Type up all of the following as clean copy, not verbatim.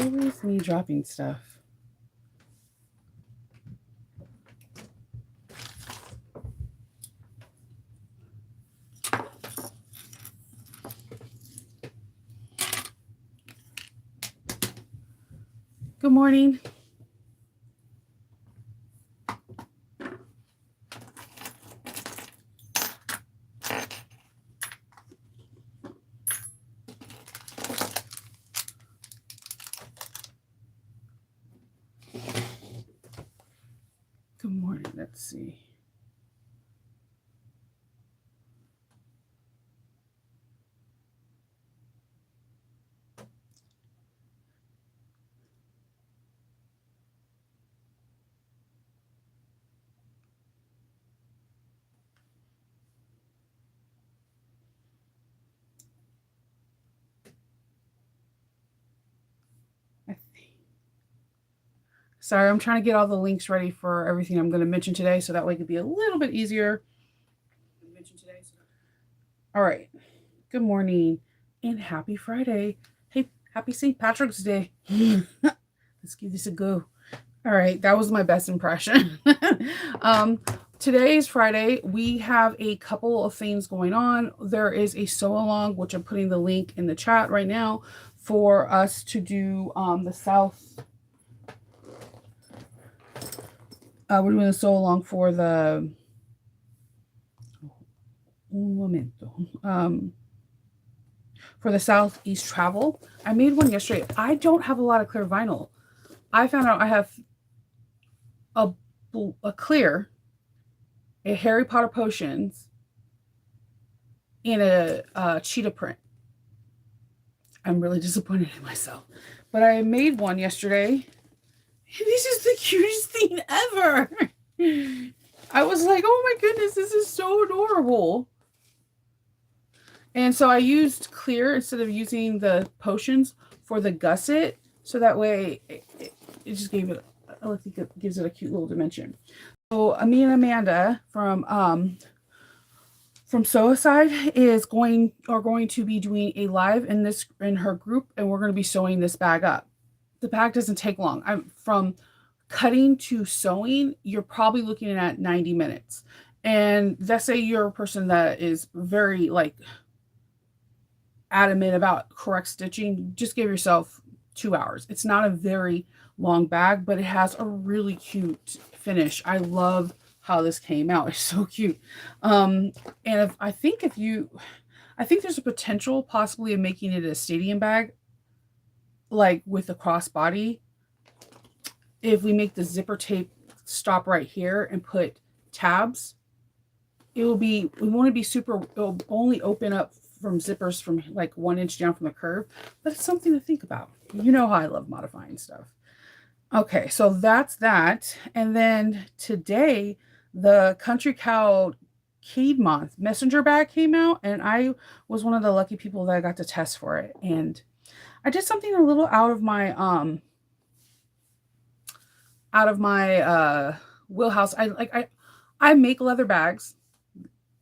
always me dropping stuff. Good morning. Good morning. Let's see. Sorry, I'm trying to get all the links ready for everything I'm going to mention today, so that way it could be a little bit easier. All right. Good morning and happy Friday. Hey, happy St. Patrick's Day. Let's give this a go. All right, that was my best impression. Today is Friday. We have a couple of things going on. There is a sew along, which I'm putting the link in the chat right now for us to do the South. We're doing a sew along for the for the Southeast travel. I made one yesterday. I don't have a lot of clear vinyl. I found out I have a clear, a Harry Potter potions, and a cheetah print. I'm really disappointed in myself. But I made one yesterday. This is the cutest thing ever. I was like, oh my goodness, this is so adorable. And so I used clear instead of using the potions for the gusset. So that way it just gave it, I think it gives it a cute little dimension. So me and Amanda from Suicide are going to be doing a live in her group, and we're going to be sewing this bag up. The bag doesn't take long. From cutting to sewing, you're probably looking at 90 minutes. And let's say you're a person that is very adamant about correct stitching, just give yourself 2 hours. It's not a very long bag, but it has a really cute finish. I love how this came out. It's so cute. And I think there's a potential possibly of making it a stadium bag, like with a crossbody. If we make the zipper tape stop right here and put tabs, we won't be super, it'll only open up from zippers from like 1 inch down from the curve, but it's something to think about. You know how I love modifying stuff. Okay, so that's that. And then today, the Country Cow Moth messenger bag came out, and I was one of the lucky people that got to test for it. And I did something a little out of my wheelhouse. I make leather bags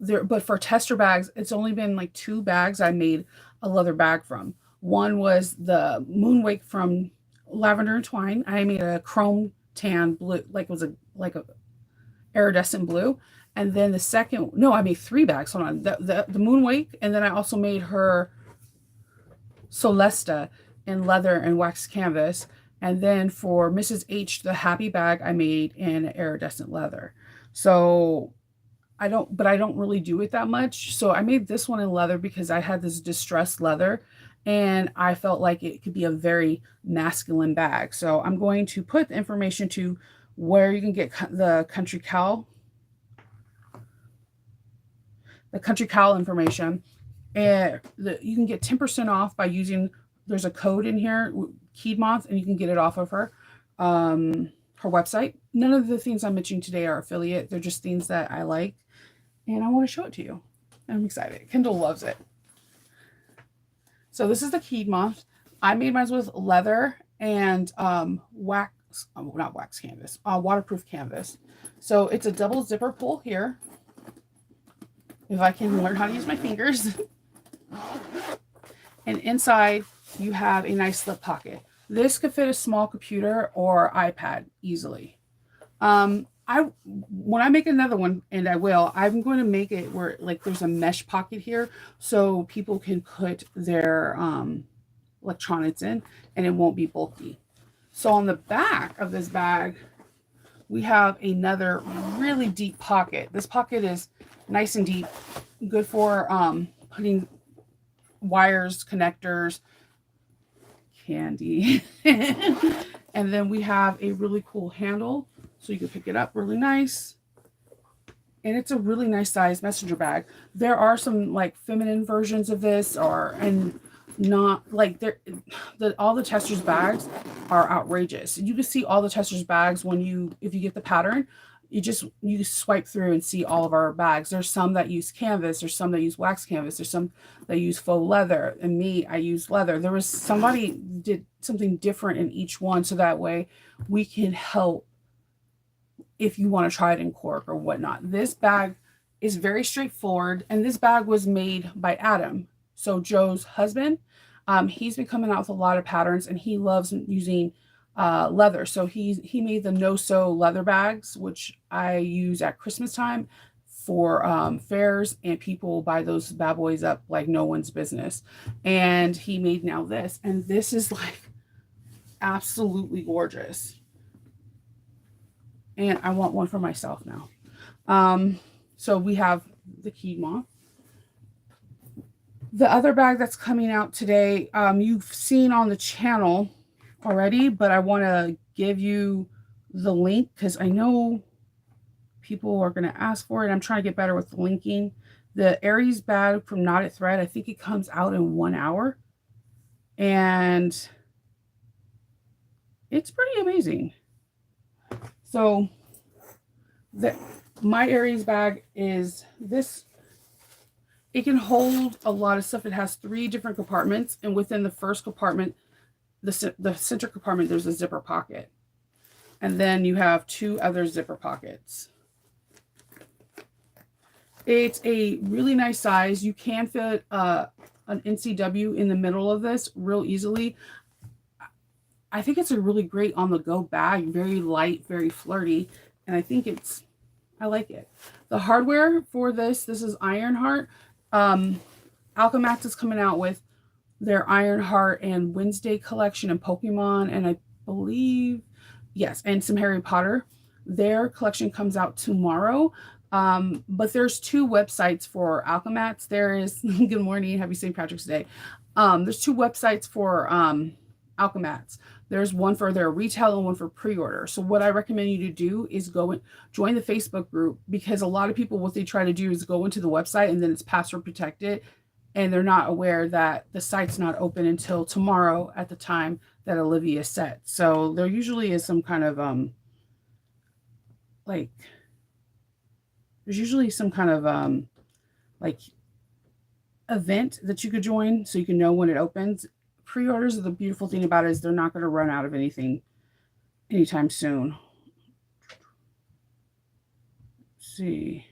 there, but for tester bags, it's only been like 2 bags I made a leather bag from. One was the Moonwake from Lavender and Twine. I made a chrome tan blue, like it was a iridescent blue. And then the second, no, I made 3 bags. Hold on, the Moonwake, and then I also made her Solesta in leather and wax canvas. And then for Mrs. H, the Happy bag I made in iridescent leather. So I don't really do it that much. So I made this one in leather because I had this distressed leather and I felt like it could be a very masculine bag. So I'm going to put the information to where you can get the Country Cow information. And you can get 10% off by using, there's a code in here, Moth, and you can get it off of her website. None of the things I'm mentioning today are affiliate. They're just things that I like. And I want to show it to you. I'm excited. Kendall loves it. So this is the Moth. I made mine with leather and wax, not wax canvas, waterproof canvas. So it's a double zipper pull here. If I can learn how to use my fingers. And inside you have a nice slip pocket. This could fit a small computer or iPad easily. I when I make another one, and I will, I'm going to make it where like there's a mesh pocket here so people can put their electronics in and it won't be bulky. So on the back of this bag, we have another really deep pocket. This pocket is nice and deep, good for putting wires, connectors, candy. And then we have a really cool handle so you can pick it up really nice. And it's a really nice size messenger bag. There are some like feminine versions of this, or and not like all the testers bags are outrageous. You can see all the testers bags when you if you get the pattern, you swipe through and see all of our bags. There's some that use canvas, there's some that use wax canvas, there's some that use faux leather, and me, I use leather. There was somebody did something different in each one so that way we can help if you want to try it in cork or whatnot. This bag is very straightforward, and this bag was made by Adam, so Joe's husband. He's been coming out with a lot of patterns, and he loves using leather. So he made the no sew leather bags, which I use at Christmas time for fairs, and people buy those bad boys up like no one's business. And he made now this, and this is like absolutely gorgeous. And I want one for myself now. So we have the key moth. The other bag that's coming out today, you've seen on the channel already, but I want to give you the link because I know people are going to ask for it. I'm trying to get better with the linking. The Aries bag from Knotted Thread, I think it comes out in 1 hour. And it's pretty amazing. So my Aries bag is this. It can hold a lot of stuff. It has 3 different compartments, and within the first compartment, the center compartment, there's a zipper pocket. And then you have 2 other zipper pockets. It's a really nice size. You can fit an NCW in the middle of this real easily. I think it's a really great on-the-go bag, very light, very flirty, and I like it. The hardware for this is Ironheart. Alchemax is coming out with their Ironheart and Wednesday collection and Pokemon, and I believe, yes, and some Harry Potter. Their collection comes out tomorrow. But there's 2 websites for Alchemax. There is, good morning, happy St. Patrick's Day. There's 2 websites for Alchemax. There's one for their retail and one for pre-order. So what I recommend you to do is go and join the Facebook group, because a lot of people, what they try to do is go into the website and then it's password protected, and they're not aware that the site's not open until tomorrow at the time that Olivia set. So there usually is some kind of like there's usually some kind of like event that you could join so you can know when it opens. Pre-orders, the beautiful thing about it is they're not going to run out of anything anytime soon. Let's see.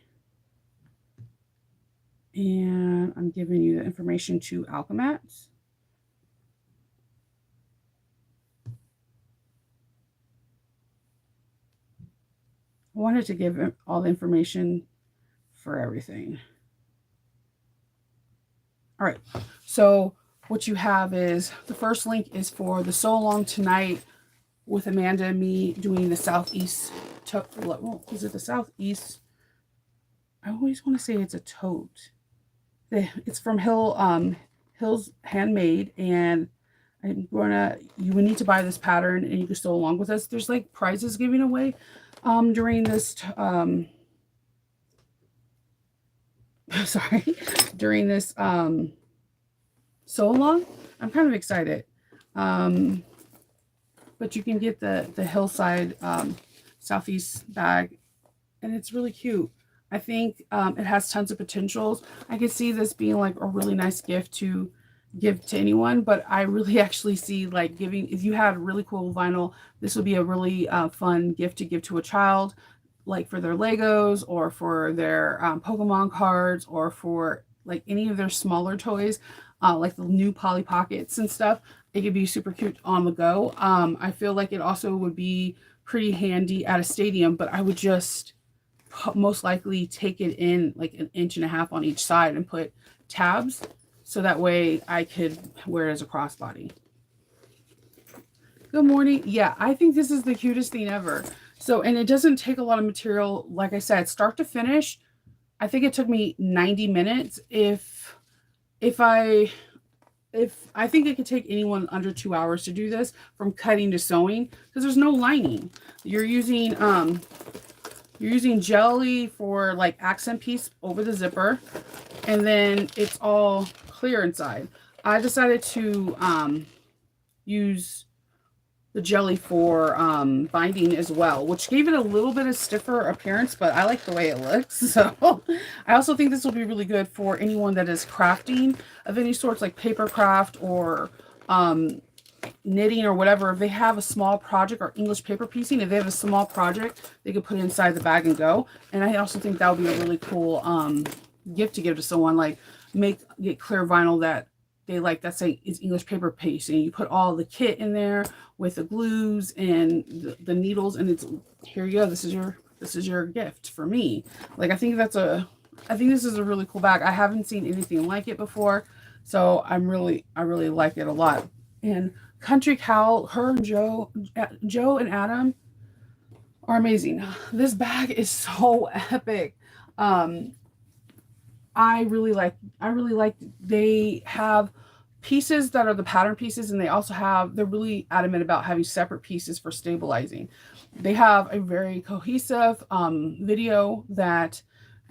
And I'm giving you the information to Alchemax. I wanted to give all the information for everything. All right, so what you have is the first link is for the So Long Tonight with Amanda and me doing the Southeast. Is it the Southeast? I always want to say it's a tote. It's from Hills Handmade, and you would need to buy this pattern and you can sew along with us. There's like prizes giving away during this during this sew along. I'm kind of excited. But you can get the Hillside Southeast bag, and it's really cute. I think it has tons of potentials. I could see this being like a really nice gift to give to anyone, but I really actually see like giving, if you had really cool vinyl, this would be a really fun gift to give to a child, like for their Legos or for their Pokemon cards or for like any of their smaller toys. like the new Polly Pockets and stuff. It could be super cute on the go. I feel like it also would be pretty handy at a stadium, but I would just most likely take it in like an inch and a half on each side and put tabs so that way I could wear it as a crossbody. Good morning. Yeah, I think this is the cutest thing ever. So, and it doesn't take a lot of material. Like I said, start to finish, I think it took me 90 minutes. If I think it could take anyone under 2 hours to do this from cutting to sewing because there's no lining. You're using jelly for like accent piece over the zipper, and then it's all clear inside. I decided to use the jelly for binding as well, which gave it a little bit of stiffer appearance, but I like the way it looks. So I also think this will be really good for anyone that is crafting of any sorts, like paper craft or knitting or whatever. If they have a small project, or English paper piecing, if they have a small project, they could put it inside the bag and go. And I also think that would be a really cool gift to give to someone. Like get clear vinyl that they like, that say is English paper piecing. You put all the kit in there with the glues and the needles, and it's, here you go. This is your gift for me. Like, I think this is a really cool bag. I haven't seen anything like it before, so I really like it a lot. And Country Cow, her and Joe and Adam are amazing. This bag is so epic. I really like they have pieces that are the pattern pieces, and they're really adamant about having separate pieces for stabilizing. They have a very cohesive video that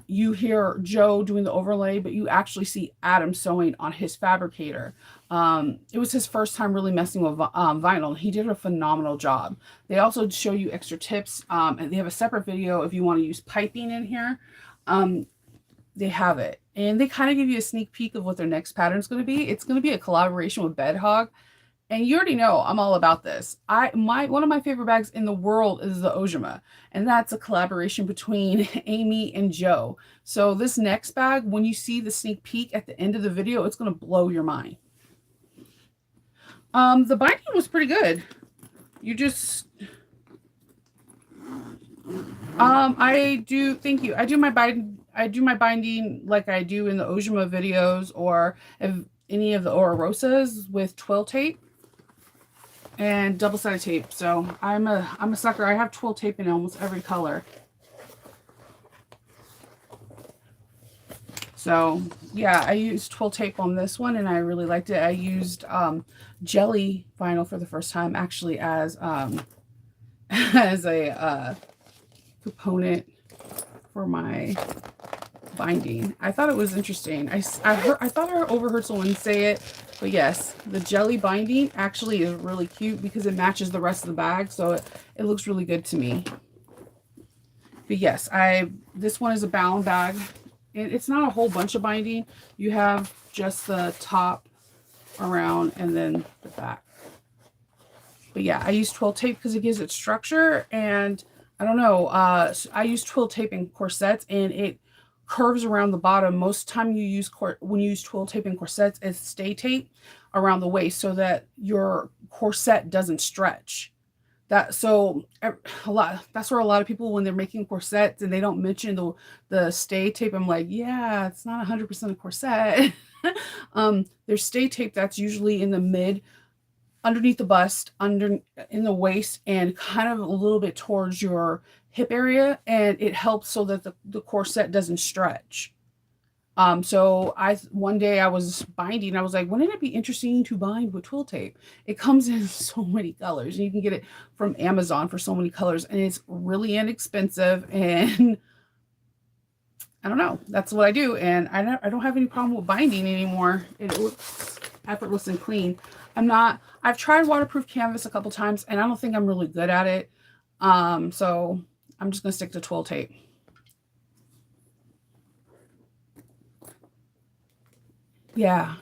you hear Joe doing the overlay, but you actually see Adam sewing on his fabricator. It was his first time really messing with vinyl. He did a phenomenal job. They also show you extra tips, and they have a separate video if you want to use piping in here. They have it, and they kind of give you a sneak peek of what their next pattern is going to be. It's going to be a collaboration with Bed Hog, and you already know I'm all about this. One of my favorite bags in the world is the Ojima, and that's a collaboration between Amy and Joe. So this next bag, when you see the sneak peek at the end of the video, it's going to blow your mind. The binding was pretty good. You just thank you. I do my binding like I do in the Ojima videos, or if any of the Ororosas, with twill tape and double-sided tape. So I'm a sucker. I have twill tape in almost every color. So yeah, I used twill tape on this one, and I really liked it. I used jelly vinyl for the first time, actually, as as a component for my binding. I thought it was interesting. I thought I overheard someone say it, but yes, the jelly binding actually is really cute because it matches the rest of the bag, so it looks really good to me. But yes, this one is a bound bag, and it's not a whole bunch of binding. You have just the top around and then the back. But yeah, I use twill tape because it gives it structure, and I don't know, I use twill tape in corsets, and it curves around the bottom. Most time when you use twill tape in corsets, it's stay tape around the waist so that your corset doesn't stretch. That's where a lot of people, when they're making corsets and they don't mention the stay tape, I'm like, yeah, it's not 100% a corset. There's stay tape that's usually in the mid, underneath the bust, in the waist, and kind of a little bit towards your hip area, and it helps so that the corset doesn't stretch. So one day I was binding, I was like, wouldn't it be interesting to bind with twill tape? It comes in so many colors, and you can get it from Amazon for so many colors, and it's really inexpensive, and I don't know, that's what I do, and I don't have any problem with binding anymore. It looks effortless and clean. I've tried waterproof canvas a couple times, and I don't think I'm really good at it. So I'm just going to stick to twill tape. Yeah.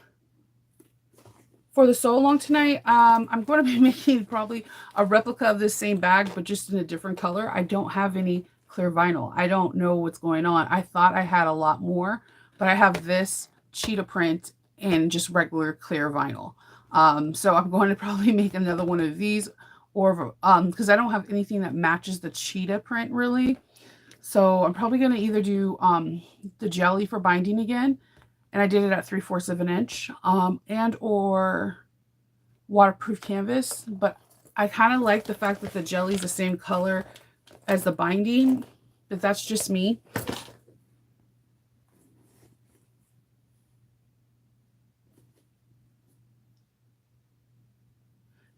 For the sew along tonight, I'm going to be making probably a replica of this same bag, but just in a different color. I don't have any clear vinyl. I don't know what's going on. I thought I had a lot more, but I have this cheetah print and just regular clear vinyl. So I'm going to probably make another one of these, or because I don't have anything that matches the cheetah print really. So I'm probably going to either do the jelly for binding again, and I did it at 3/4 of an inch, and or waterproof canvas. But I kind of like the fact that the jelly is the same color as the binding, but that's just me.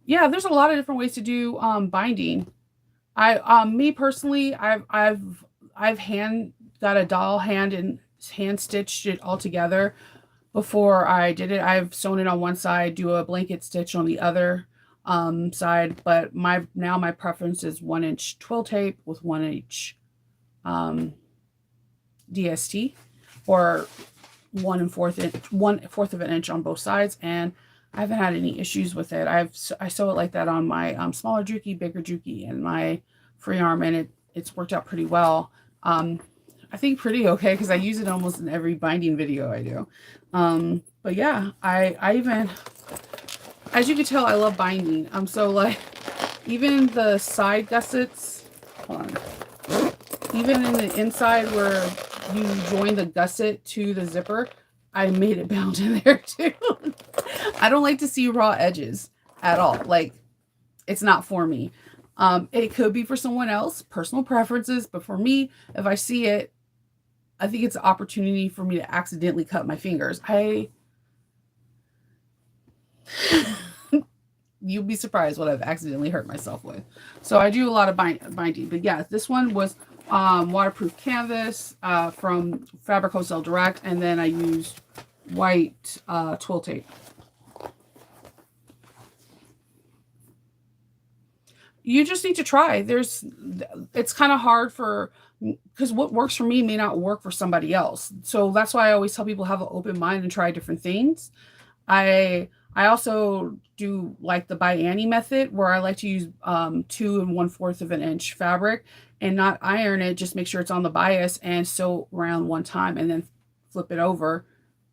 Yeah, there's a lot of different ways to do binding. Me personally, I've hand got a doll hand and hand stitched it all together before I did it. I've sewn it on one side, do a blanket stitch on the other side, but my preference is 1 inch twill tape with 1 inch um, DST, or 1/4 of an inch on both sides, and I haven't had any issues with it. I sew it like that on my smaller juki, bigger juki, and my free arm, and it's worked out pretty well. I think pretty okay because I use it almost in every binding video I do. But yeah, I even, as you can tell, I love binding. So like even the side gussets, hold on, even in the inside where you join the gusset to the zipper, I made it bound in there too. I don't like to see raw edges at all. Like, it's not for me. It could be for someone else, personal preferences, but for me, if I see it, I think it's an opportunity for me to accidentally cut my fingers. You'd be surprised what I've accidentally hurt myself with. So I do a lot of binding. But yeah, this one was waterproof canvas from Fabric Wholesale Direct, and then I used white twill tape. You just need to try. It's kind of hard because what works for me may not work for somebody else. So that's why I always tell people have an open mind and try different things. I also do like the by Annie method, where I like to use 2 1/4 of an inch fabric and not iron it. Just make sure it's on the bias and sew around one time, and then flip it over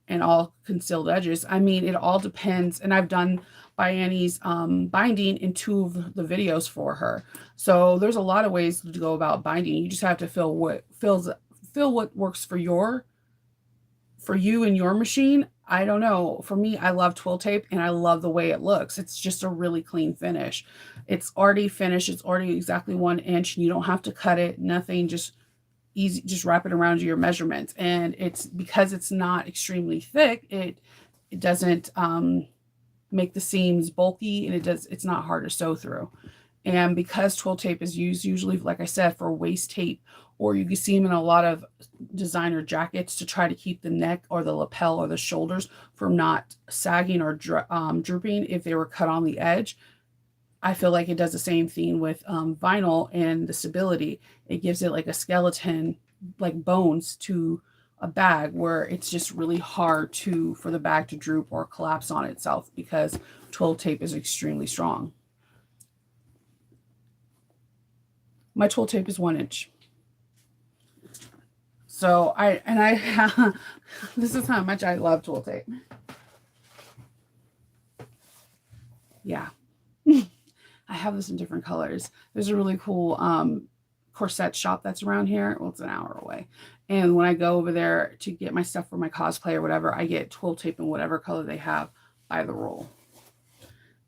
and all concealed edges. I mean, it all depends. And I've done by Annie's binding in 2 of the videos for her. So there's a lot of ways to go about binding. You just have to feel what works for you and your machine. I don't know. For me, I love twill tape and I love the way it looks. It's just a really clean finish. It's already finished. It's already exactly 1 inch. You don't have to cut it, nothing, just easy, just wrap it around your measurements. And it's because it's not extremely thick, it doesn't make the seams bulky, and it's not hard to sew through. And because twill tape is used usually, like I said, for waist tape, or you can see them in a lot of designer jackets to try to keep the neck or the lapel or the shoulders from not sagging or drooping if they were cut on the edge. I feel like it does the same thing with vinyl and the stability. It gives it like a skeleton, like bones to a bag, where it's just really hard for the bag to droop or collapse on itself because twill tape is extremely strong. My twill tape is 1 inch. So this is how much I love twill tape. Yeah. I have this in different colors. There's a really cool corset shop that's around here. Well, it's an hour away. And when I go over there to get my stuff for my cosplay or whatever, I get twill tape in whatever color they have by the roll.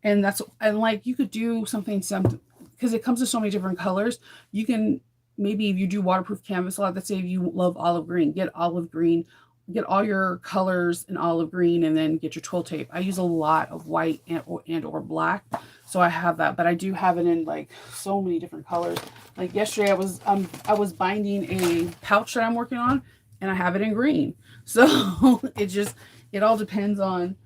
And like you could do something because it comes in so many different colors. You can, maybe if you do waterproof canvas a lot, let's say if you love olive green, get olive green, get all your colors in olive green, and then get your twill tape. I use a lot of white and or black, so I have that, but I do have it in like so many different colors. Like yesterday, I was binding a pouch that I'm working on, and I have it in green. So it all depends on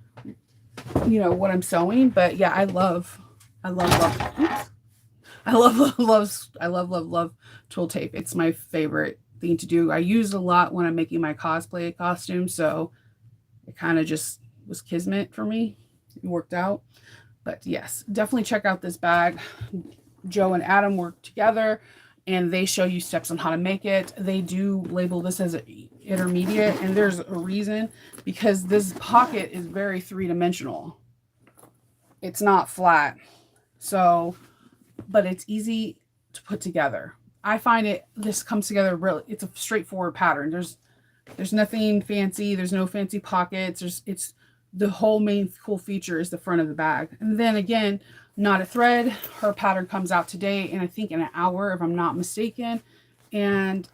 what I'm sewing. But yeah, I love oops. I love twill tape. It's my favorite thing to do. I use it a lot when I'm making my cosplay costume, so it kind of just was kismet for me. It worked out. But yes, definitely check out this bag. Joe and Adam worked together, and they show you steps on how to make it. They do label this as an intermediate, and there's a reason, because this pocket is very three-dimensional. It's not flat. So, but it's easy to put together. I find this comes together really, it's a straightforward pattern. There's nothing fancy. There's no fancy pockets. It's the whole main cool feature is the front of the bag. And then again, not a thread. Her pattern comes out today, and I think in an hour, if I'm not mistaken. And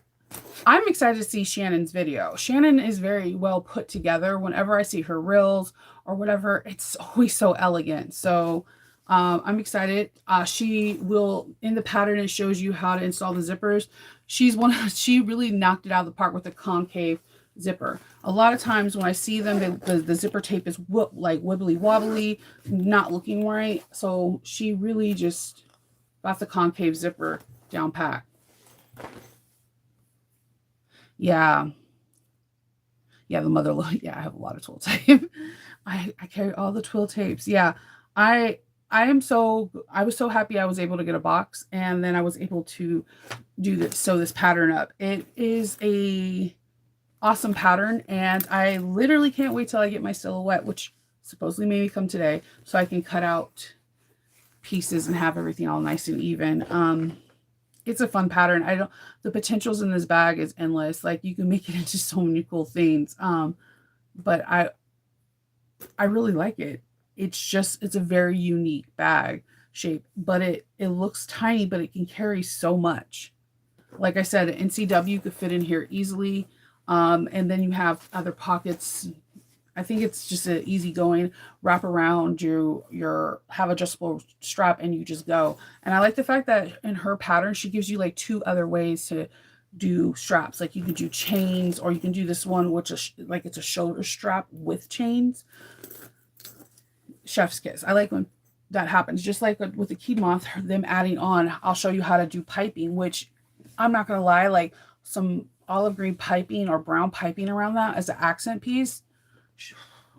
I'm excited to see Shannon's video. Shannon is very well put together. Whenever I see her reels or whatever, it's always so elegant. So I'm excited. She will, in the pattern, it shows you how to install the zippers. She really knocked it out of the park with the concave zipper. A lot of times when I see them, the zipper tape is like wibbly wobbly, not looking right. So she really just got the concave zipper down pat. Yeah. Yeah, the mother, yeah, I have a lot of twill tape. I carry all the twill tapes. Yeah. I was so happy I was able to get a box, and then I was able to sew this pattern up. It is a awesome pattern, and I literally can't wait till I get my silhouette, which supposedly maybe come today, so I can cut out pieces and have everything all nice and even. It's a fun pattern. The potentials in this bag is endless. Like, you can make it into so many cool things. But I really like it. It's a very unique bag shape, but it looks tiny, but it can carry so much. Like I said, an NCW could fit in here easily. And then you have other pockets. I think it's just an easygoing wrap around your have adjustable strap, and you just go. And I like the fact that in her pattern, she gives you like 2 other ways to do straps. Like, you could do chains, or you can do this one, which is like it's a shoulder strap with chains. Chef's kiss. I like when that happens. Just like with the key moth, them adding on, I'll show you how to do piping, which I'm not going to lie, like some olive green piping or brown piping around that as an accent piece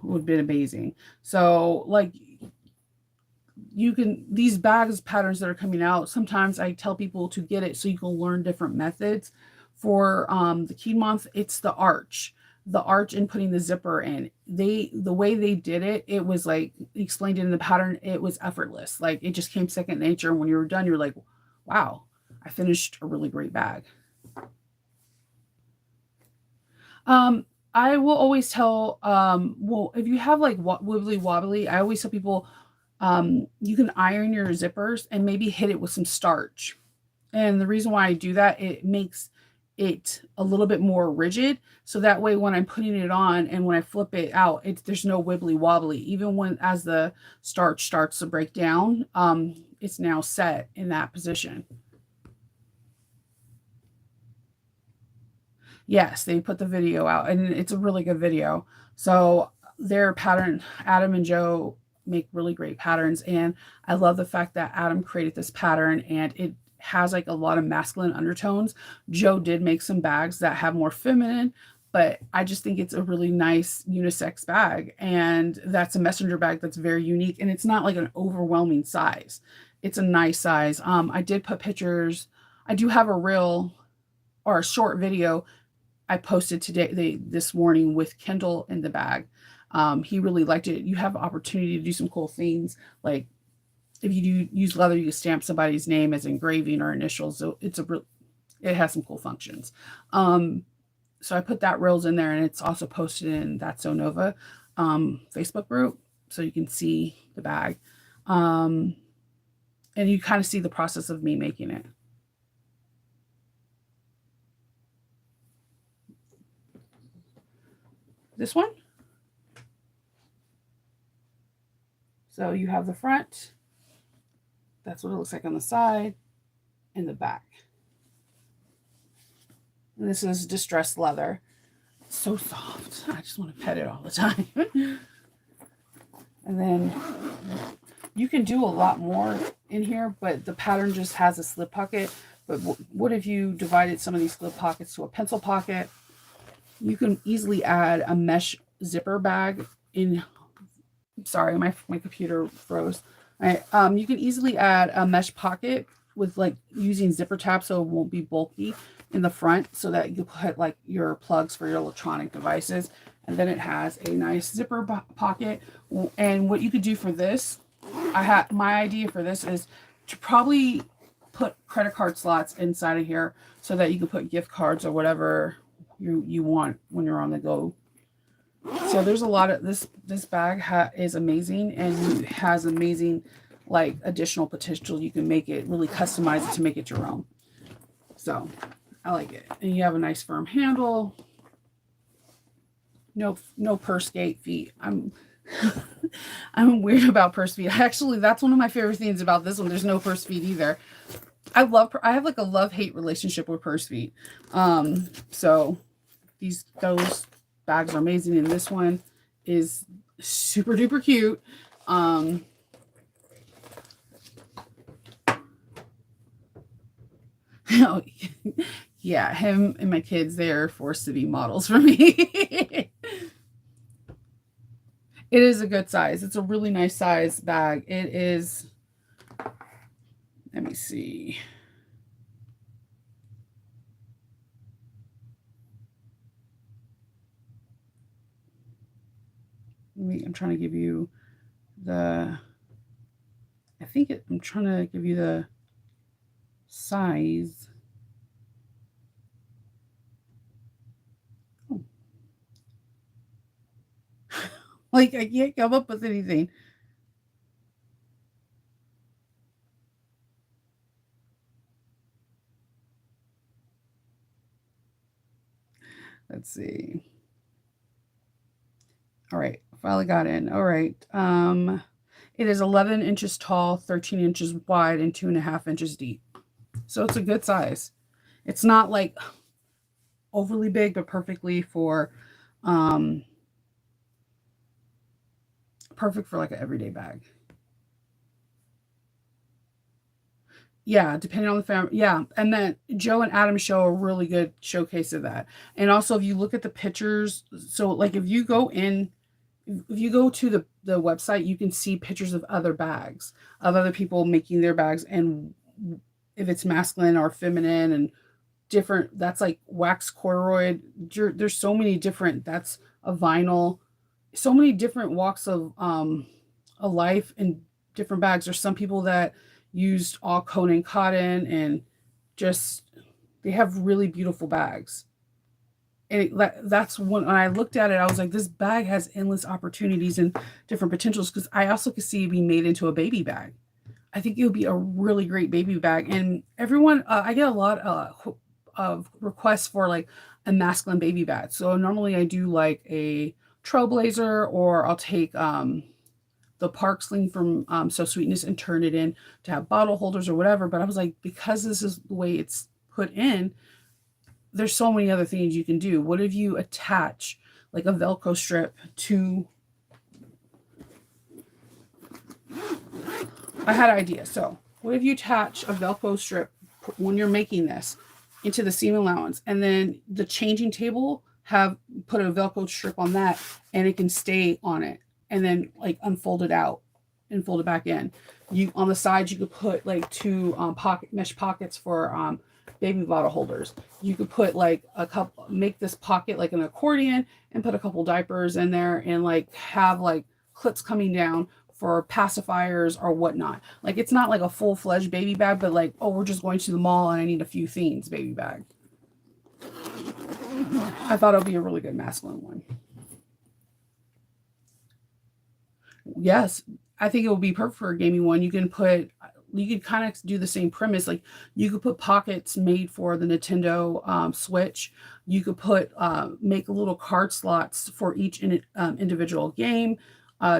would have been amazing. So, like, these bags patterns that are coming out, sometimes I tell people to get it so you can learn different methods. For the key moth, it's the arch and putting the zipper in. The way they did it, it was like explained in the pattern, it was effortless. Like, it just came second nature. And when you were done, you're like, wow, I finished a really great bag. I will always tell, well, if you have like wibbly wobbly, I always tell people, you can iron your zippers and maybe hit it with some starch. And the reason why I do that, it makes it a little bit more rigid. So that way, when I'm putting it on and when I flip it out, there's no wibbly wobbly. Even as the starch starts to break down, it's now set in that position. Yes, they put the video out, and it's a really good video. So their pattern, Adam and Joe make really great patterns, and I love the fact that Adam created this pattern, and it has like a lot of masculine undertones. Joe did make some bags that have more feminine, but I just think it's a really nice unisex bag, and that's a messenger bag that's very unique, and it's not like an overwhelming size. It's a nice size. I did put pictures. I do have a reel or a short video I posted this morning with Kendall in the bag. He really liked it. You have opportunity to do some cool things. Like, if you do use leather, you can stamp somebody's name as engraving or initials. So it has some cool functions. So I put that reels in there, and it's also posted in That's So Nova Facebook group, so you can see the bag. And you kind of see the process of me making it. This one. So you have the front. That's what it looks like on the side and the back. And this is distressed leather. It's so soft. I just want to pet it all the time. And then you can do a lot more in here, but the pattern just has a slip pocket. But what if you divided some of these slip pockets to a pencil pocket? You can easily add a mesh zipper bag in. Sorry, my computer froze. All right, you can easily add a mesh pocket with like using zipper tabs so it won't be bulky in the front, so that you put like your plugs for your electronic devices. And then it has a nice zipper pocket. And what you could do for this, my idea for this is to probably put credit card slots inside of here so that you can put gift cards or whatever you want when you're on the go. So there's a lot of this bag is amazing and has amazing like additional potential. You can make it really customize it to make it your own. So I like it. And you have a nice firm handle. No purse gate feet. I'm I'm weird about purse feet. Actually, that's one of my favorite things about this one. There's no purse feet either. I have like a love-hate relationship with purse feet. So those bags are amazing, and this one is super duper cute. Yeah, him and my kids, they're forced to be models for me. It is a good size. It's a really nice size bag. It is, let me see. I'm trying to give you I'm trying to give you the size. Oh. Like, I can't come up with anything. Let's see. All right, finally got in. All right. It is 11 inches tall, 13 inches wide, and 2.5 inches deep. So it's a good size. It's not like overly big, but perfectly for perfect for like an everyday bag. Yeah, depending on the family. Yeah, and then Joe and Adam show a really good showcase of that. And also, if you look at the pictures, so like if you go to the website, you can see pictures of other bags, of other people making their bags, and if it's masculine or feminine and different, that's like wax corduroy. There's so many different, that's a vinyl, so many different walks of a life in different bags. There's some people that used all Conan cotton, and just they have really beautiful bags. And that's when I looked at it, I was like, this bag has endless opportunities and different potentials, because I also could see it being made into a baby bag. I think it would be a really great baby bag. And everyone, I get a lot of requests for like a masculine baby bag. So normally I do like a Trailblazer, or I'll take the Park Sling from So Sweetness and turn it in to have bottle holders or whatever. But I was like, because this is the way it's put in, there's so many other things you can do. What if you attach like a Velcro strip to, I had an idea. So what if you attach a Velcro strip when you're making this into the seam allowance, and then the changing table put a Velcro strip on that, and it can stay on it, and then like unfold it out and fold it back in. You on the sides, you could put like two mesh pockets for baby bottle holders. You could put like make this pocket like an accordion, and put a couple diapers in there, and like have like clips coming down for pacifiers or whatnot. Like, it's not like a full-fledged baby bag, but like, oh, we're just going to the mall and I need a few things baby bag. I thought it would be a really good masculine one. Yes, I think it would be perfect for a gaming one. You could kind of do the same premise. Like, you could put pockets made for the Nintendo Switch. You could make little card slots for each individual game.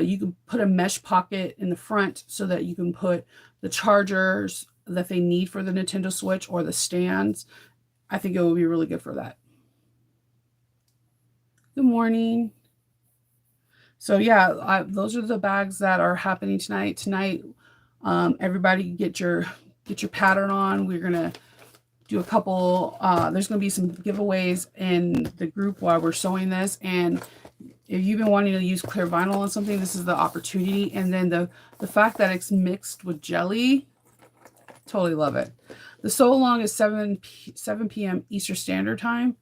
You can put a mesh pocket in the front so that you can put the chargers that they need for the Nintendo Switch, or the stands. I think it will be really good for that. Good morning. So yeah, those are the bags that are happening tonight. Everybody get your pattern on. We're gonna do a couple. There's gonna be some giveaways in the group while we're sewing this, and if you've been wanting to use clear vinyl on something, this is the opportunity. And then the fact that it's mixed with jelly, Totally love it. The sew along is 7 p.m. Eastern Standard Time.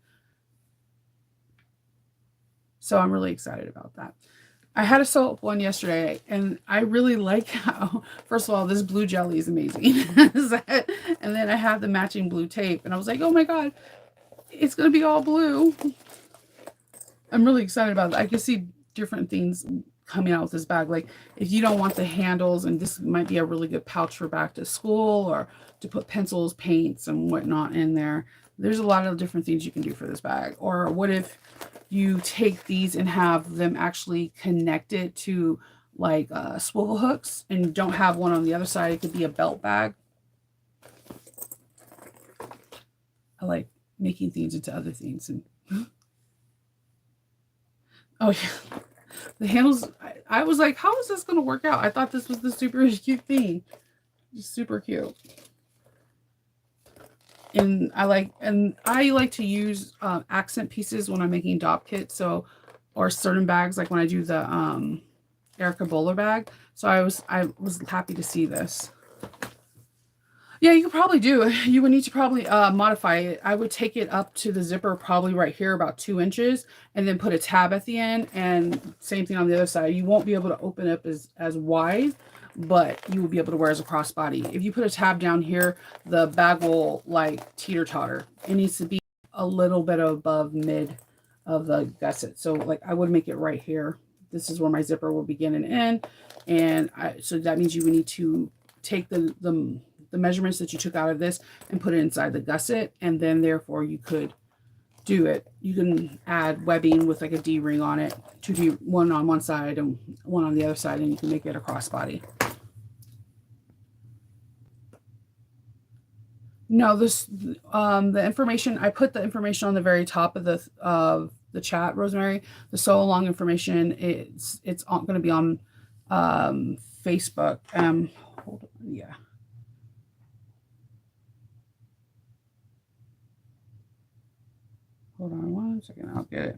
So I'm really excited about that. I had a sew up one yesterday, and I really like how, first of all, this blue jelly is amazing. And then I have the matching blue tape, and I was like, oh my God, it's going to be all blue. I'm really excited about it. I can see different things coming out with this bag. Like if you don't want the handles, and this might be a really good pouch for back to school or to put pencils, paints, and whatnot in there. There's a lot of different things you can do for this bag. Or what if you take these and have them actually connected to like swivel hooks and don't have one on the other side? It could be a belt bag. I like making things into other things. And oh yeah, the handles. I was like, how is this going to work out? I thought this was the super cute thing. Just super cute. And I like to use accent pieces when I'm making dop kits. So, or certain bags, like when I do the Erica Bowler bag. So I was happy to see this. Yeah, you could probably do. You would need to probably modify it. I would take it up to the zipper, probably right here, about 2 inches, and then put a tab at the end. And same thing on the other side. You won't be able to open up as wide, but you will be able to wear as a crossbody. If you put a tab down here, the bag will like teeter-totter. It needs to be a little bit above mid of the gusset. So like I would make it right here. This is where my zipper will begin and end. And so that means you would need to take the measurements that you took out of this and put it inside the gusset, and then therefore you could do it. You can add webbing with like a D-ring on it, one on one side and one on the other side, and you can make it a crossbody. No, this the information, I put the information on the very top of the chat, Rosemary. The sew along information, it's going to be on Facebook. Hold on, yeah. Hold on 1 second, I'll get it.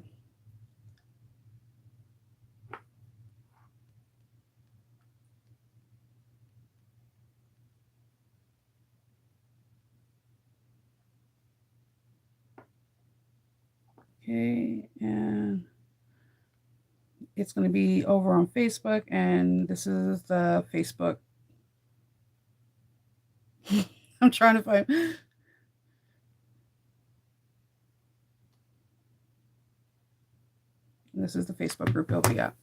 Okay, and it's going to be over on Facebook, and this is the Facebook. I'm trying to find. This is the Facebook group it'll be at.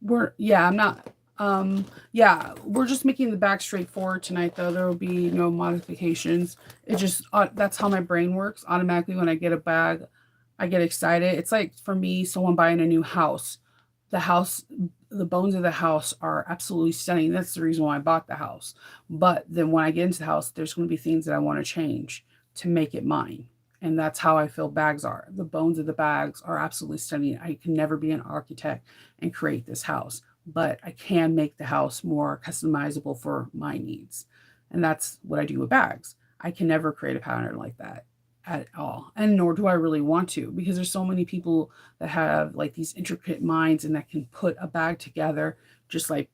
I'm not, yeah, we're just making the back straightforward tonight, though. There will be no modifications. It just, that's how my brain works. Automatically, when I get a bag, I get excited. It's like, for me, someone buying a new house. The bones of the house are absolutely stunning. That's the reason why I bought the house. But then when I get into the house, there's going to be things that I want to change to make it mine. And that's how I feel bags are. The bones of the bags are absolutely stunning. I can never be an architect and create this house, but I can make the house more customizable for my needs. And that's what I do with bags. I can never create a pattern like that at all. And nor do I really want to, because there's so many people that have like these intricate minds and that can put a bag together just like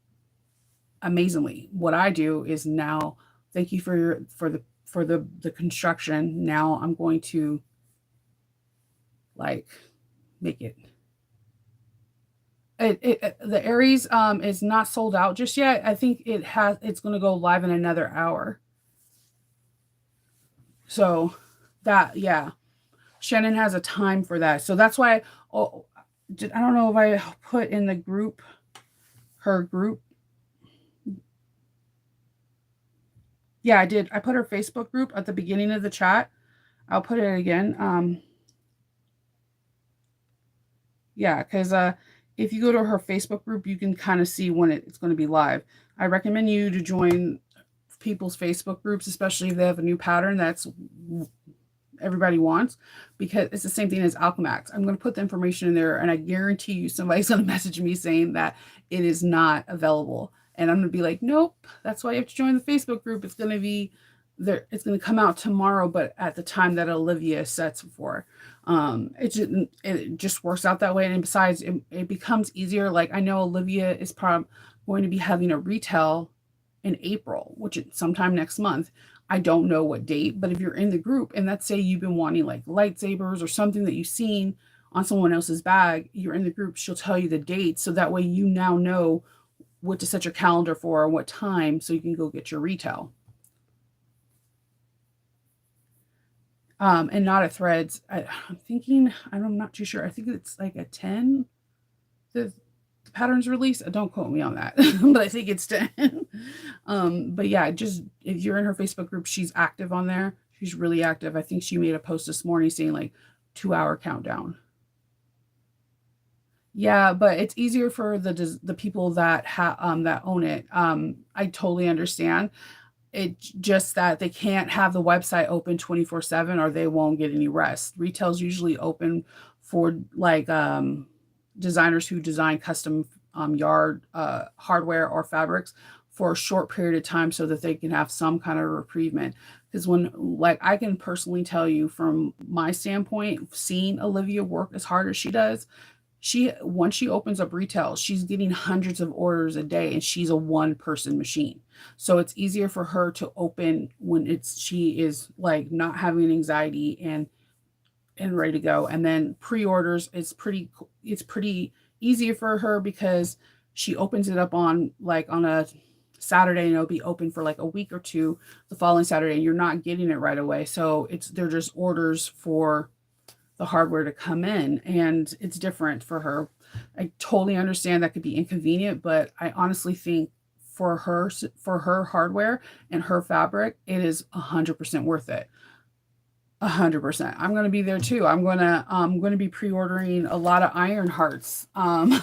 amazingly. What I do is now, thank you for the construction. Now I'm going to like make it. The Aries is not sold out just yet. I think it's going to go live in another hour. So that, yeah, Shannon has a time for that. So that's why, I don't know if I put in the group, her group. Yeah, I did. I put her Facebook group at the beginning of the chat. I'll put it again. Yeah, because if you go to her Facebook group, you can kind of see when it's going to be live. I recommend you to join people's Facebook groups, especially if they have a new pattern that's everybody wants, because it's the same thing as Alchemax. I'm going to put the information in there, and I guarantee you somebody's going to message me saying that it is not available. And I'm going to be like, nope, that's why you have to join the Facebook group. It's going to be it's going to come out tomorrow, but at the time that Olivia sets for. It just works out that way. And besides, it becomes easier. Like I know Olivia is probably going to be having a retail in April, which is sometime next month. I don't know what date, but if you're in the group and let's say you've been wanting like lightsabers or something that you've seen on someone else's bag, you're in the group, she'll tell you the date. So that way you now know what to set your calendar for and what time so you can go get your retail. And not at threads. I'm thinking, I'm not too sure. I think it's like a 10. The pattern's release. Don't quote me on that, but I think it's 10. But yeah, just if you're in her Facebook group, she's active on there. She's really active. I think she made a post this morning saying like 2 hour countdown. Yeah, but it's easier for the people that own it. I totally understand. It's just that they can't have the website open 24/7 or they won't get any rest. Retail's usually open for like designers who design custom yard hardware or fabrics for a short period of time so that they can have some kind of reprieve. Because when, like, I can personally tell you from my standpoint, seeing Olivia work as hard as she does, she once she opens up retail, she's getting hundreds of orders a day and she's a one person machine. So it's easier for her to open when she is like not having anxiety and ready to go. And then pre-orders is pretty easy for her because she opens it up on like on a Saturday and it'll be open for like a week or two the following Saturday and you're not getting it right away. So they're just orders for the hardware to come in and it's different for her. I totally understand that could be inconvenient, but I honestly think for her hardware and her fabric, it is 100% worth it. 100%. I'm going to be there too. I'm going to be pre-ordering a lot of Iron Hearts. I'm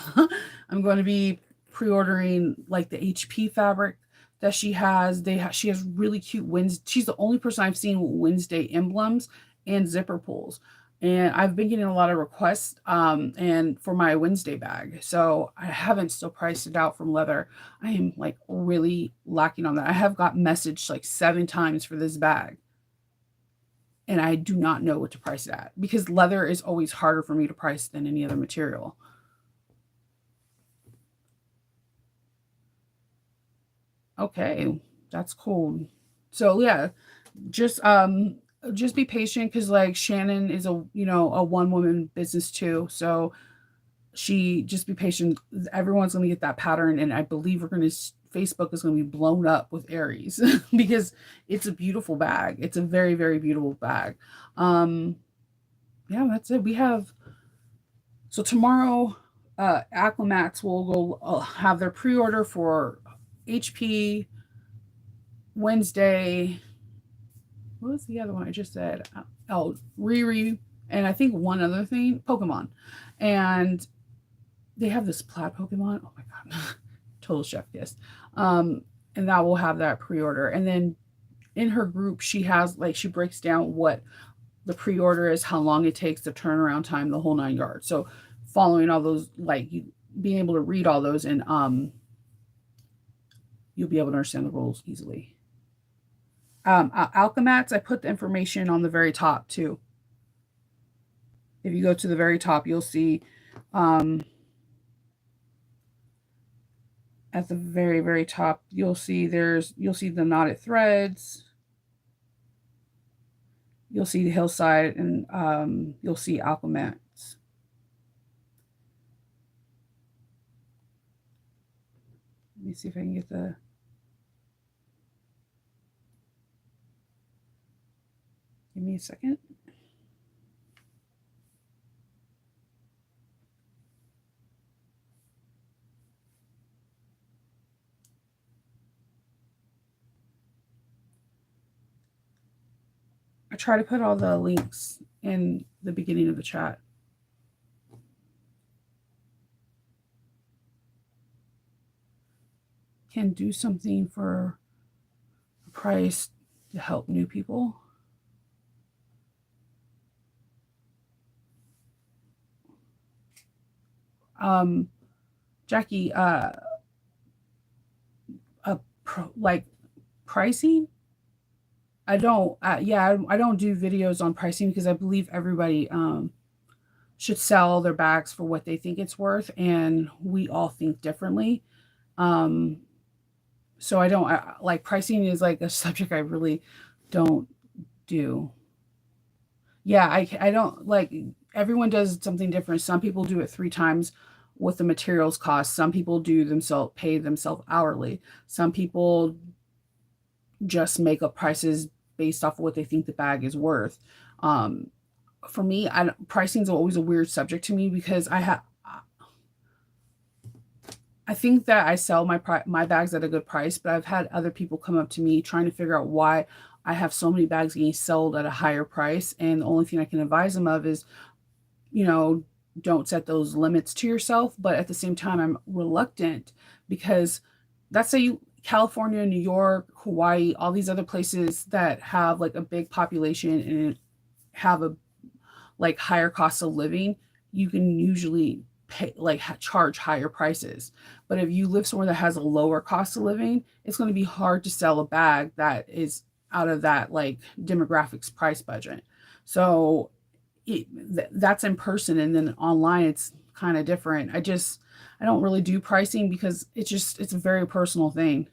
going to be pre-ordering like the HP fabric that she has. She has really cute Wednesday. She's the only person I've seen with Wednesday emblems and zipper pulls. And I've been getting a lot of requests and for my Wednesday bag. So I haven't still priced it out from leather. I am like really lacking on that. I have got messaged like 7 times for this bag and I do not know what to price it at because leather is always harder for me to price than any other material. Okay, that's cool. So yeah, just just be patient because like Shannon is a one woman business too. So she just be patient. Everyone's gonna get that pattern, and I believe Facebook is gonna be blown up with Aries because it's a beautiful bag. It's a very, very beautiful bag. Um, yeah, that's it. We have so tomorrow, Acclimats will go have their pre-order for HP Wednesday. What was the other one I just said? Oh, Riri, and I think one other thing, Pokemon, and they have this plaid Pokemon. Oh my god, total chef kiss. And that will have that pre-order, and then in her group, she has like she breaks down what the pre-order is, how long it takes, the turnaround time, the whole 9 yards. So following all those, like you being able to read all those, and you'll be able to understand the rules easily. Alchemats, I put the information on the very top too. If you go to the very top, you'll see um, at the very, very top, you'll see the knotted threads, you'll see the hillside, and you'll see Alchemats. Let me see if I can get the. Give me a second. I try to put all the links in the beginning of the chat. Can do something for a price to help new people. Um, Jackie, like pricing. I don't, yeah, I don't do videos on pricing because I believe everybody should sell their bags for what they think it's worth, and we all think differently. Um, so I don't like pricing is like a subject I really don't do. Yeah, I don't like everyone does something different. Some people do it three times what the materials cost. Some people do themselves pay themselves hourly. Some people just make up prices based off of what they think the bag is worth. Um, for me, pricing is always a weird subject to me because I think that I sell my bags at a good price, but I've had other people come up to me trying to figure out why I have so many bags getting sold at a higher price, and the only thing I can advise them of is, you know, don't set those limits to yourself. But at the same time, I'm reluctant because let's say California, New York, Hawaii, all these other places that have like a big population and have a like higher cost of living, you can usually pay like charge higher prices. But if you live somewhere that has a lower cost of living, it's going to be hard to sell a bag that is out of that like demographics price budget. So that's in person, and then online it's kind of different. I don't really do pricing because it's a very personal thing.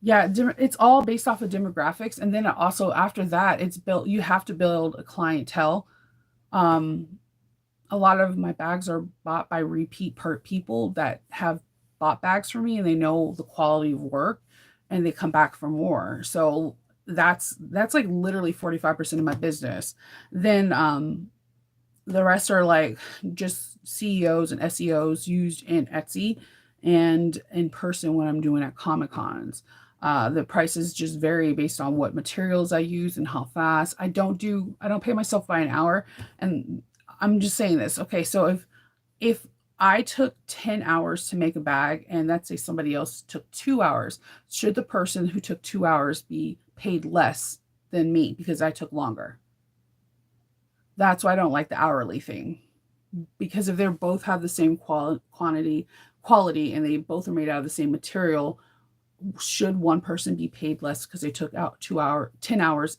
Yeah, it's all based off of demographics, and then also after that, it's built. You have to build a clientele. Um, a lot of my bags are bought by repeat people that have bought bags from me, and they know the quality of work, and they come back for more. So that's like literally 45% of my business. Then the rest are like just CEOs and SEOs used in Etsy and in person when I'm doing at Comic Cons. The prices just vary based on what materials I use and how fast. I don't pay myself by an hour. And I'm just saying this. Okay, so if I took 10 hours to make a bag and let's say somebody else took 2 hours, should the person who took 2 hours be paid less than me because I took longer? That's why I don't like the hourly thing. Because if they both have the same quality and they both are made out of the same material, should one person be paid less because they took out 10 hours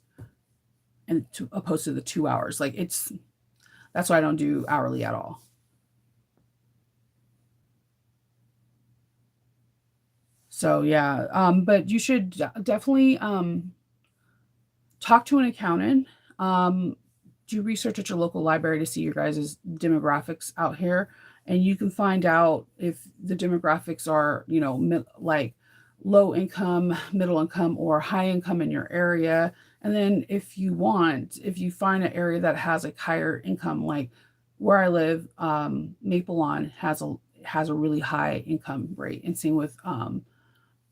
and to opposed to the 2 hours? Like that's why I don't do hourly at all. So yeah, but you should definitely talk to an accountant. Do research at your local library to see your guys' demographics out here, and you can find out if the demographics are, like low income, middle income, or high income in your area. And then if you find an area that has like higher income, like where I live, Maple Lawn has a really high income rate, and same with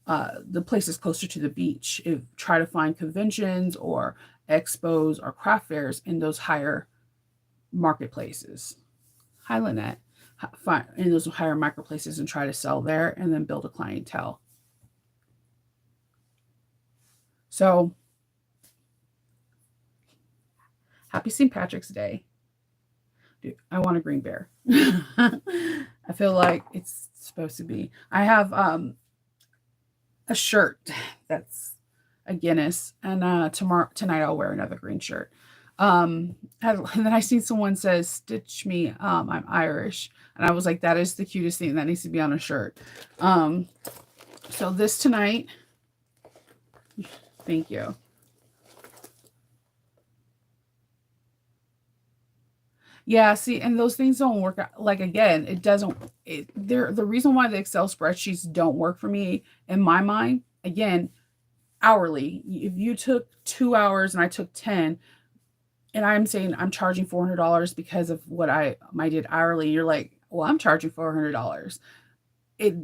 the places closer to the beach. If try to find conventions or expos or craft fairs in those higher marketplaces. Highland net find in those higher marketplaces and try to sell there and then build a clientele. So happy St. Patrick's Day. Dude, I want a green bear. I feel like it's supposed to be. I have a shirt that's a Guinness, and tonight I'll wear another green shirt. And then I seen someone says, "Stitch me, I'm Irish," and I was like, "That is the cutest thing that needs to be on a shirt." Um, so this tonight, thank you. Yeah, see, and those things don't work out. Like again, it doesn't. They're the reason why the Excel spreadsheets don't work for me in my mind. Again, hourly. If you took 2 hours and I took 10, and I'm saying I'm charging $400 because of what I did hourly, you're like, well, I'm charging $400. It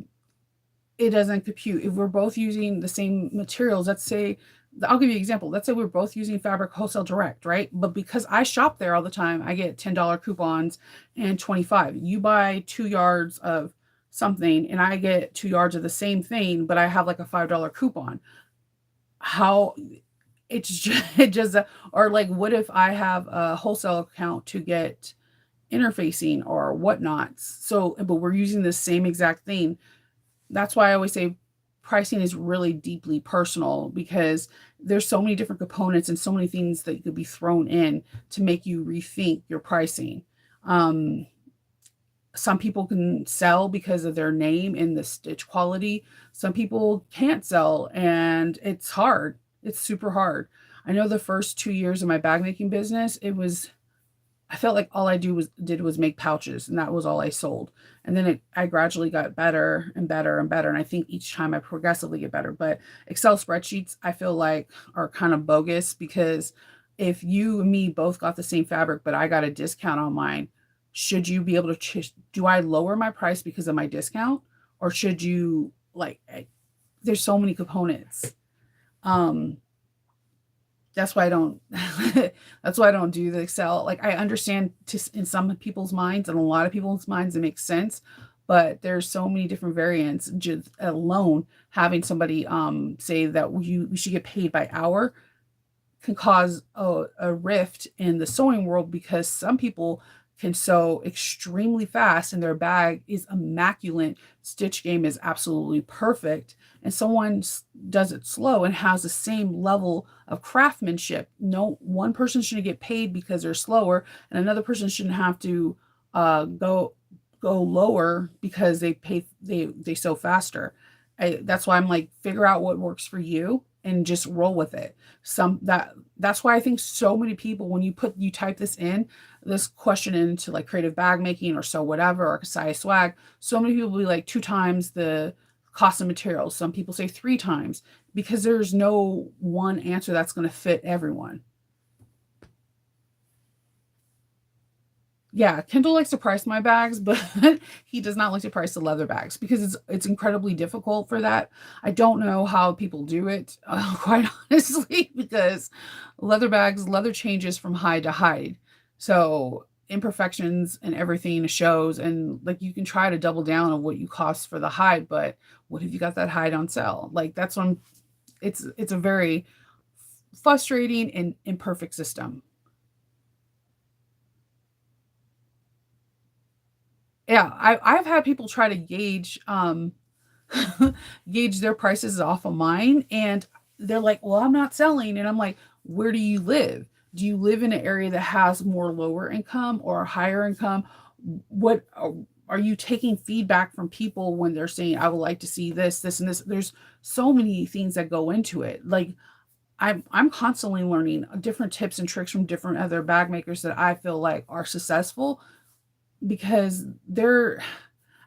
it doesn't compute. If we're both using the same materials, let's say, I'll give you an example. Let's say we're both using Fabric Wholesale Direct, right? But because I shop there all the time, I get $10 coupons and 25. You buy 2 yards of something and I get 2 yards of the same thing, but I have like a $5 coupon. How it's just, or like, what if I have a wholesale account to get interfacing or whatnots? So, but we're using the same exact thing. That's why I always say pricing is really deeply personal because there's so many different components and so many things that could be thrown in to make you rethink your pricing. Um, some people can sell because of their name and the stitch quality. Some people can't sell, and it's hard. It's super hard. I know the first 2 years of my bag making business, I felt like all I did was make pouches, and that was all I sold. And then I gradually got better and better and better. And I think each time I progressively get better. But Excel spreadsheets, I feel like, are kind of bogus because if you and me both got the same fabric, but I got a discount on mine, should you be able to do I lower my price because of my discount, or should you there's so many components. Um, that's why I don't that's why I don't do the Excel. Like I understand in some people's minds and a lot of people's minds it makes sense, but there's so many different variants. Just alone having somebody say that we should get paid by hour can cause a rift in the sewing world because some people can sew extremely fast and their bag is immaculate. Stitch game is absolutely perfect. And someone does it slow and has the same level of craftsmanship. No one person shouldn't get paid because they're slower, and another person shouldn't have to go lower because they sew faster. That's why I'm like, figure out what works for you and just roll with it. That's why I think so many people, when you type this question into like creative bag making or so whatever or size swag, so many people will be like 2 times the cost of materials. Some people say 3 times because there's no one answer that's going to fit everyone. Yeah, Kendall likes to price my bags, but he does not like to price the leather bags because it's incredibly difficult for that. I don't know how people do it, quite honestly, because leather changes from hide to hide. So imperfections and everything shows, and like you can try to double down on what you cost for the hide, but what if you got that hide on sale? Like that's when it's a very frustrating and imperfect system. Yeah, I've had people try to gauge gauge their prices off of mine, and they're like, "Well, I'm not selling." And I'm like, "Where do you live? Do you live in an area that has more lower income or higher income? What are you taking feedback from people when they're saying, I would like to see this, this, and this?" There's so many things that go into it. Like I'm constantly learning different tips and tricks from different other bag makers that I feel like are successful because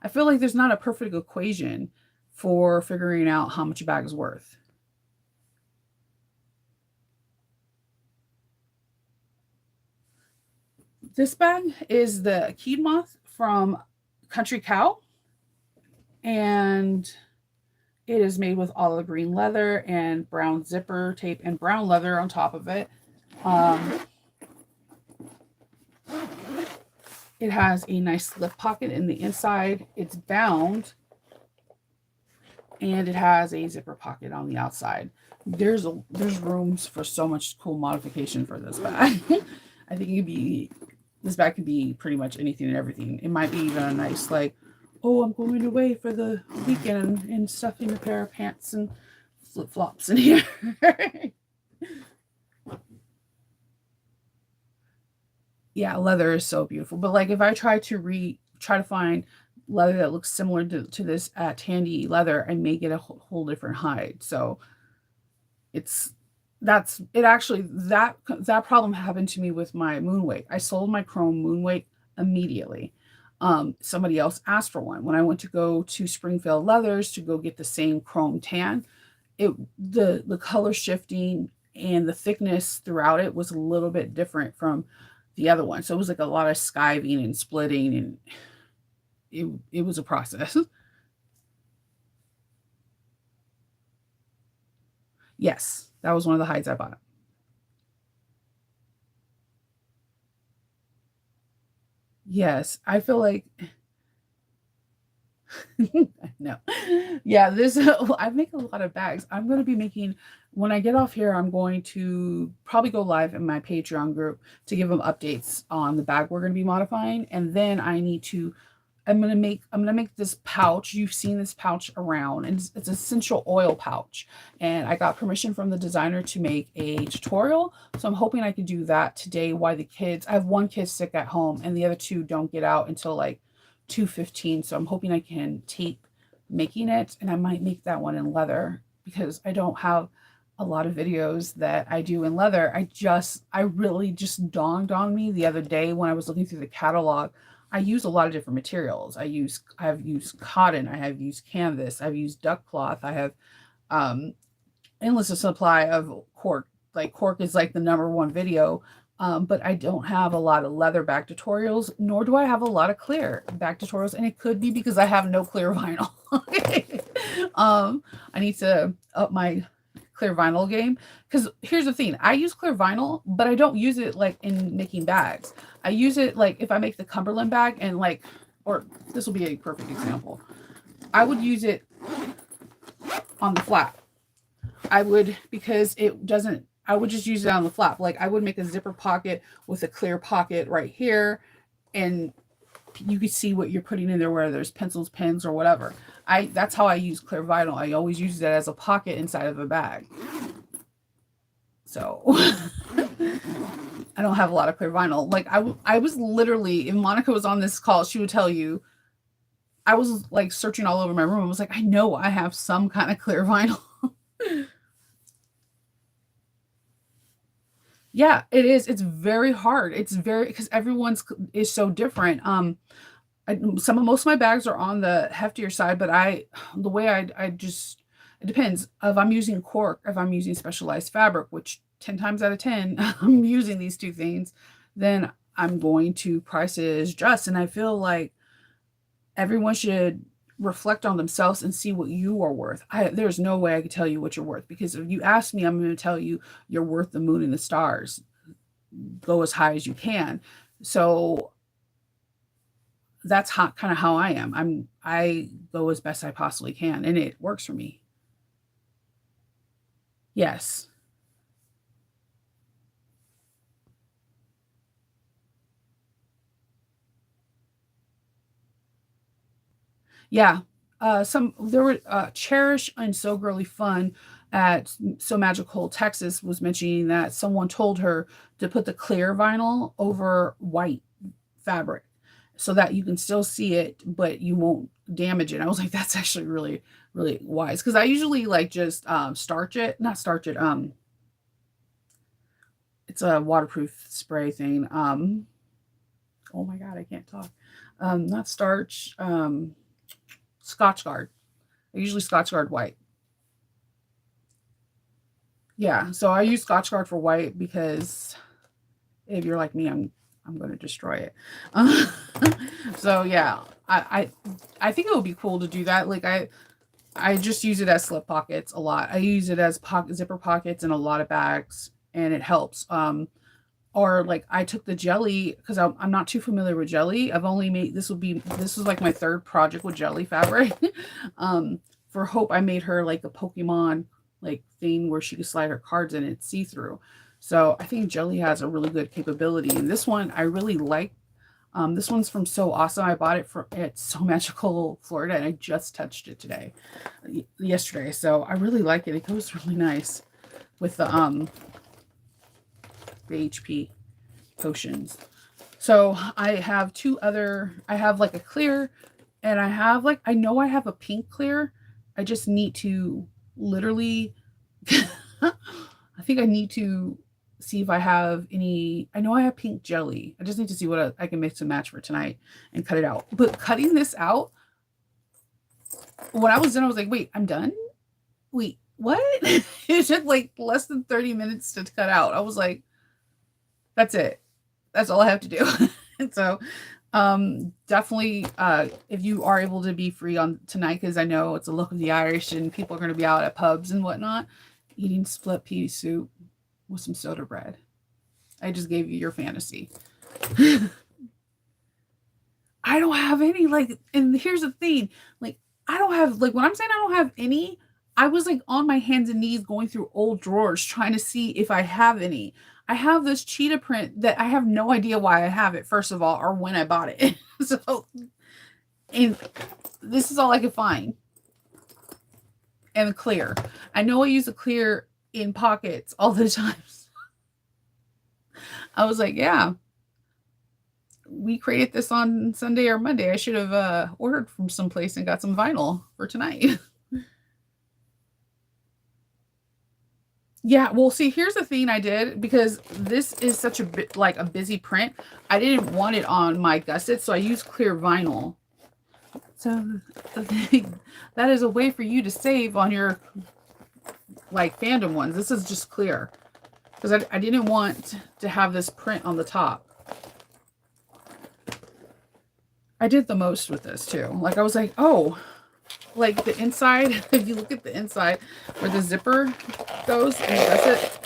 I feel like there's not a perfect equation for figuring out how much a bag is worth. This bag is the Keyed Moth from Country Cow, and it is made with olive green leather and brown zipper tape and brown leather on top of it. Um, it has a nice slip pocket in the inside. It's bound, and it has a zipper pocket on the outside. There's rooms for so much cool modification for this bag. I think this bag could be pretty much anything and everything. It might be even a nice like, oh, I'm going away for the weekend and stuffing a pair of pants and flip flops in here. Yeah, leather is so beautiful. But like if I try to find leather that looks similar to this Tandy leather, I may get a whole different hide. So it's that's it actually that problem happened to me with my moonweight. I sold my chrome moonweight immediately. Somebody else asked for one. When I went to go to Springfield Leathers to go get the same chrome tan, it the color shifting and the thickness throughout it was a little bit different from the other one. So it was like a lot of skiving and splitting, and it was a process. Yes, that was one of the hides I bought. Yes, I feel like no. Yeah, this I make a lot of bags. I'm going to be making when I get off here, I'm going to probably go live in my Patreon group to give them updates on the bag we're going to be modifying, and then I need to I'm gonna make this pouch. You've seen this pouch around, and it's essential oil pouch. And I got permission from the designer to make a tutorial. So I'm hoping I can do that today while the kids, I have one kid sick at home and the other two don't get out until like 2:15. So I'm hoping I can tape making it, and I might make that one in leather because I don't have a lot of videos that I do in leather. I really just dawned on me the other day when I was looking through the catalog. I use a lot of different materials. I have used cotton, I have used canvas, I've used duck cloth, I have um endless supply of cork. Like cork is like the number one video. But I don't have a lot of leather back tutorials, nor do I have a lot of clear back tutorials. And it could be because I have no clear vinyl. I need to up my clear vinyl game. Because here's the thing, I use clear vinyl, but I don't use it like in making bags. I use it like if I make the Cumberland bag and like, or this will be a perfect example. I would use it on the flap. I would, because it doesn't, I would just use it on the flap. Like I would make a zipper pocket with a clear pocket right here, and you can see what you're putting in there, where there's pencils, pens, or whatever. That's how I use clear vinyl. I always use it as a pocket inside of a bag. So I don't have a lot of clear vinyl. Like I was literally, if Monica was on this call, she would tell you, I was like searching all over my room. I was like, I know I have some kind of clear vinyl. Yeah, it is. It's very hard. It's very, because everyone's is so different. Some of most of my bags are on the heftier side, but the way I just, it depends if I'm using cork, if I'm using specialized fabric, which 10 times out of 10 I'm using these two things, then I'm going to price it as just. And I feel like everyone should reflect on themselves and see what you are worth. There's no way I could tell you what you're worth, because if you ask me, I'm going to tell you you're worth the moon and the stars. Go as high as you can. So that's kind of how I am. I go as best I possibly can, and it works for me. Yes. Yeah. Some there were Cherish and So Girly Fun at So Magical Texas was mentioning that someone told her to put the clear vinyl over white fabric so that you can still see it, but you won't damage it. I was like, that's actually really, really wise. Because I usually like just starch it, not starch it. It's a waterproof spray thing. Oh my God, I can't talk. Not starch. Scotch Guard. I usually Scotch Guard white. Yeah, so I use Scotch Guard for white because if you're like me, I'm going to destroy it. So yeah, I think it would be cool to do that. Like I just use it as slip pockets a lot. I use it as zipper pockets in a lot of bags, and it helps. Or like I took the jelly, because I'm not too familiar with jelly. I've only made this was like my third project with jelly fabric. For Hope, I made her like a Pokemon like thing where she could slide her cards in, it see through. So I think jelly has a really good capability, and this one I really like. This one's from So Awesome. I bought it at So Magical Florida, and I just touched it yesterday. So I really like it. It goes really nice with the HP potions. So I have I have like a clear, and I have like, I know I have a pink clear. I just need to literally, I think I need to see if I have any, I know I have pink jelly. I just need to see what I can mix and match for tonight and cut it out. But cutting this out, when I was done, I was like, wait, I'm done? Wait, what? It took like less than 30 minutes to cut out. I was like, that's it. That's all I have to do. So definitely if you are able to be free on tonight, because I know it's a look of the Irish and people are going to be out at pubs and whatnot, eating split pea soup with some soda bread. I just gave you your fantasy. I don't have any, like, and here's the thing, like, I don't have, like, when I'm saying I don't have any, I was like on my hands and knees going through old drawers trying to see if I have any. I have this cheetah print that I have no idea why I have it, first of all, or when I bought it. So And this is all I could find. And the clear. I know I use the clear in pockets all the time. I was like, yeah, we created this on Sunday or Monday. I should have ordered from someplace and got some vinyl for tonight. Yeah, well, see, here's the thing I did because this is such a bit like a busy print. I didn't want it on my gusset, so I used clear vinyl. So that is a way for you to save on your like fandom ones. This is just clear because I didn't want to have this print on the top. I did the most with this too. Like I was like, oh, like the inside, if you look at the inside where the zipper goes and that's it.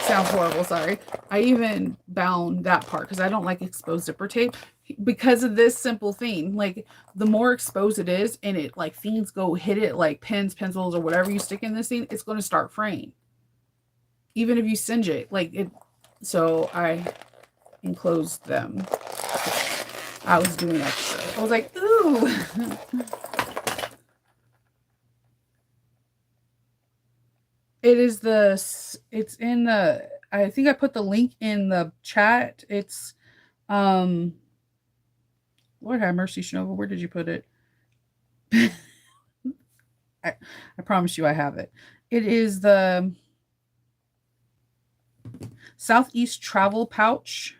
Sounds horrible, sorry. I even bound that part because I don't like exposed zipper tape because of this simple thing. Like the more exposed it is and it like fiends go hit it like pens, pencils, or whatever you stick in this thing, it's going to start fraying. Even if you singe it, like it. So I enclosed them. I was doing extra. I was like, ooh. It's in the, I think I put the link in the chat. It's, Lord have mercy, Shinova, where did you put it? I promise you I have it. It is the Southeast Travel Pouch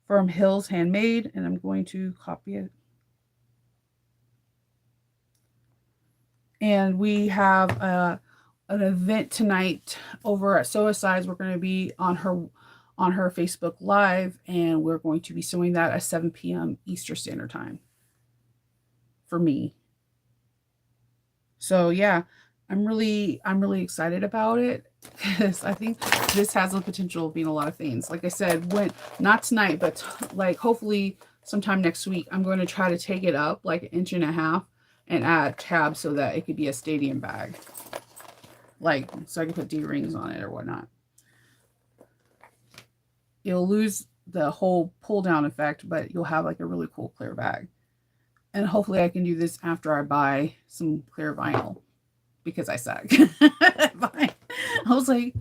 from Hills Handmade, and I'm going to copy it. And we have an event tonight over at Suicides. We're going to be on her Facebook Live, and we're going to be showing that at 7 p.m. Eastern Standard Time for me. So yeah, I'm really excited about it because I think this has the potential of being a lot of things. Like I said, not tonight, but like hopefully sometime next week, I'm going to try to take it up like 1.5 inches and add tabs so that it could be a stadium bag. Like, so I can put D-rings on it or whatnot. You'll lose the whole pull down effect, but you'll have like a really cool clear bag. And hopefully I can do this after I buy some clear vinyl because I suck. I was like,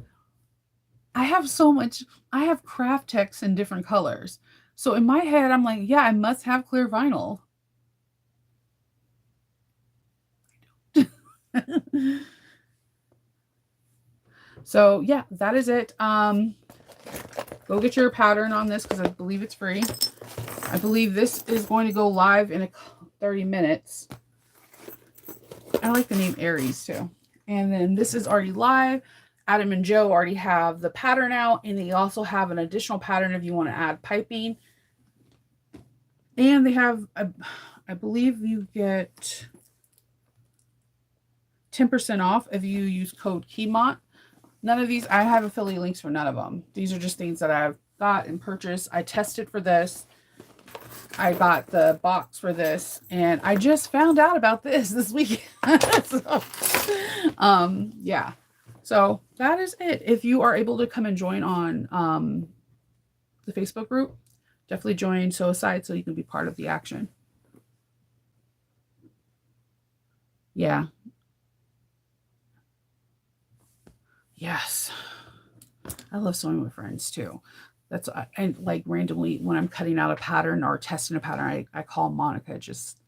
I have so much, I have craft text in different colors. So in my head, I'm like, yeah, I must have clear vinyl. So yeah, that is it. Go get your pattern on this because I believe it's free. I believe this is going to go live in 30 minutes. I like the name Aries too. And then this is already live. Adam and Joe already have the pattern out, and they also have an additional pattern if you want to add piping. And they have, I believe you get 10% off if you use code KEYMONT. None of these, I have affiliate links for none of them. These are just things that I've got and purchased. I tested for this. I got the box for this, and I just found out about this week. So, yeah. So that is it. If you are able to come and join on the Facebook group, definitely join Suicide so you can be part of the action. Yeah. Yes. I love sewing with friends too. That's, and like randomly when I'm cutting out a pattern or testing a pattern, I call Monica just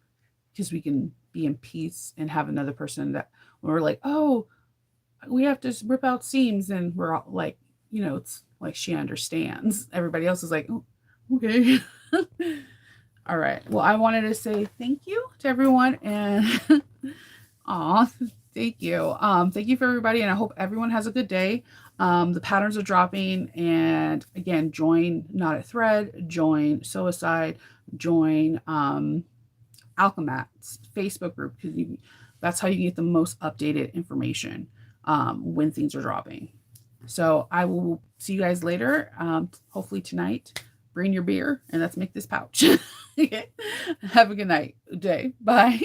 because we can be in peace and have another person that when we're like, oh, we have to rip out seams, and we're all like, you know, it's like she understands. Everybody else is like, oh, okay. All right. Well, I wanted to say thank you to everyone, and aw, thank you. Thank you for everybody, and I hope everyone has a good day. The patterns are dropping, and again, join Not a Thread, join Suicide, join Alchemat's Facebook group because that's how you get the most updated information when things are dropping. So I will see you guys later. Hopefully tonight. Bring your beer and let's make this pouch. Okay. Have a good night, day. Bye.